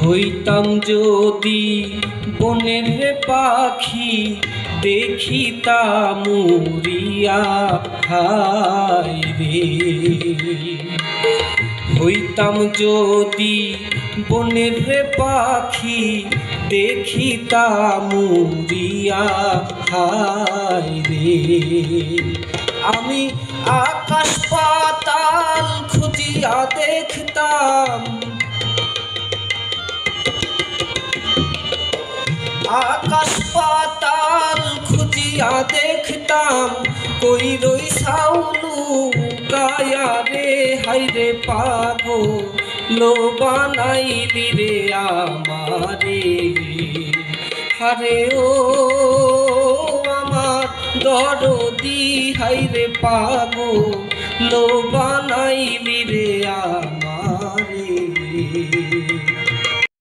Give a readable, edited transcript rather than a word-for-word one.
হইতাম যদি বনের পাখি দেখিতাম উড়িয়া, হায় রে। হইতাম যদি বনের পাখি দেখিতাম উড়িয়া, হায় রে। আমি আকাশ পাতাল খুঁজিয়া দেখতাম, আকাশ পাতাল খুঁজিয়া দেখতাম, কই রই সাউলু গায়া রে। হাইরে পাগল বানাইলি রে আমারে, হারে ও আমার দরদি। হাইরে পাগল বানাইলি রে